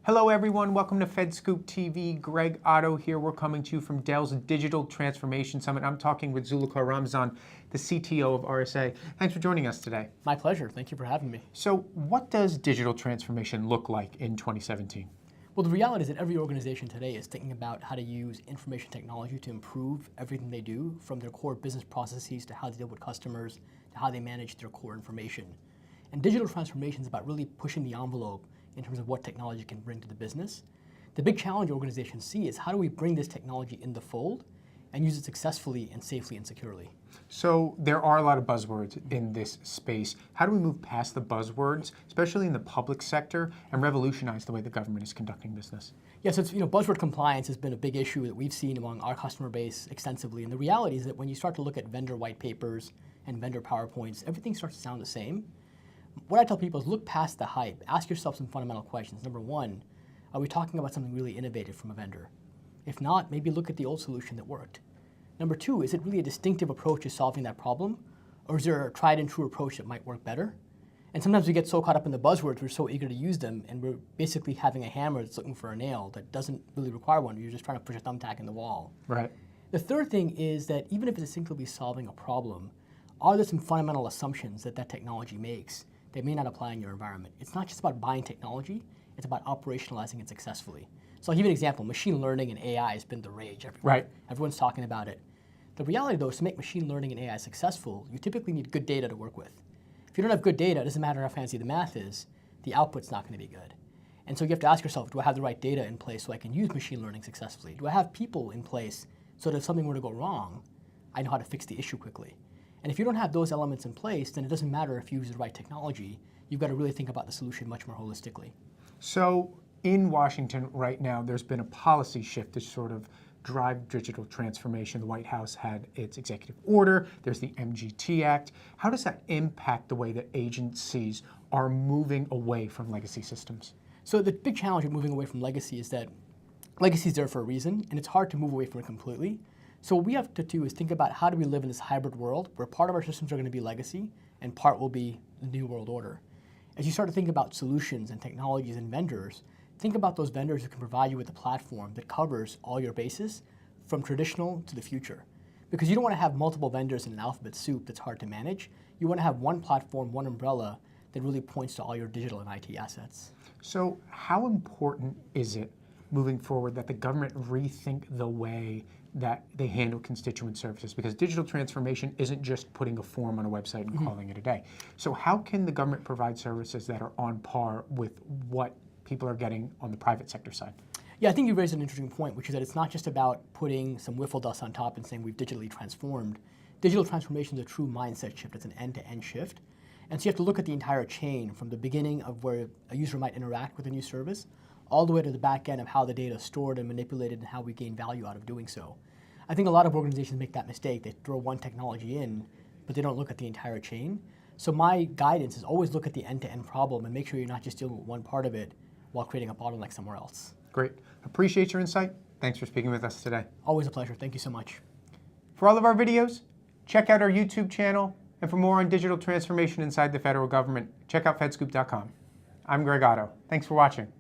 Hello everyone, welcome to FedScoop TV. Greg Otto here. We're coming to you from Dell's Digital Transformation Summit. I'm talking with Zully Ramzan, the CTO of RSA. Thanks for joining us today. My pleasure. Thank you for having me. So what does digital transformation look like in 2017? Well, the reality is that every organization today is thinking about how to use information technology to improve everything they do, from their core business processes to how they deal with customers to how they manage their core information. And digital transformation is about really pushing the envelope in terms of what technology can bring to the business. The big challenge organizations see is how do we bring this technology in the fold and use it successfully and safely and securely. So there are a lot of buzzwords in this space. How do we move past the buzzwords, especially in the public sector, and revolutionize the way the government is conducting business? Yes, buzzword compliance has been a big issue that we've seen among our customer base extensively. And the reality is that when you start to look at vendor white papers and vendor PowerPoints, everything starts to sound the same. What I tell people is look past the hype. Ask yourself some fundamental questions. Number one, are we talking about something really innovative from a vendor? If not, maybe look at the old solution that worked. Number two, is it really a distinctive approach to solving that problem? Or is there a tried and true approach that might work better? And sometimes we get so caught up in the buzzwords, we're so eager to use them, and we're basically having a hammer that's looking for a nail that doesn't really require one. You're just trying to push a thumbtack in the wall. Right. The third thing is that even if it's distinctively solving a problem, are there some fundamental assumptions that that technology makes that may not apply in your environment? It's not just about buying technology, it's about operationalizing it successfully. So I'll give you an example. Machine learning and AI has been the rage everywhere. Right. Everyone's talking about it. The reality though is to make machine learning and AI successful, you typically need good data to work with. If you don't have good data, it doesn't matter how fancy the math is, the output's not going to be good. And so you have to ask yourself, do I have the right data in place so I can use machine learning successfully? Do I have people in place so that if something were to go wrong, I know how to fix the issue quickly? And if you don't have those elements in place, then it doesn't matter if you use the right technology. You've got to really think about the solution much more holistically. So in Washington right now, there's been a policy shift to sort of drive digital transformation. The White House had its executive order. There's the MGT Act. How does that impact the way that agencies are moving away from legacy systems? So the big challenge with moving away from legacy is that legacy is there for a reason, and it's hard to move away from it completely. So what we have to do is think about how do we live in this hybrid world where part of our systems are going to be legacy and part will be the new world order. As you start to think about solutions and technologies and vendors, think about those vendors who can provide you with a platform that covers all your bases from traditional to the future. Because you don't want to have multiple vendors in an alphabet soup that's hard to manage. You want to have one platform, one umbrella that really points to all your digital and IT assets. So how important is it moving forward that the government rethink the way that they handle constituent services? Because digital transformation isn't just putting a form on a website and calling it a day. So how can the government provide services that are on par with what people are getting on the private sector side? Yeah, I think you raised an interesting point, which is that it's not just about putting some wiffle dust on top and saying we've digitally transformed. Digital transformation is a true mindset shift. It's an end-to-end shift. And so you have to look at the entire chain from the beginning of where a user might interact with a new service all the way to the back end of how the data is stored and manipulated and how we gain value out of doing so. I think a lot of organizations make that mistake. They throw one technology in, but they don't look at the entire chain. So my guidance is always look at the end-to-end problem and make sure you're not just dealing with one part of it while creating a bottleneck somewhere else. Great. Appreciate your insight. Thanks for speaking with us today. Always a pleasure. Thank you so much. For all of our videos, check out our YouTube channel. And for more on digital transformation inside the federal government, check out fedscoop.com. I'm Greg Otto. Thanks for watching.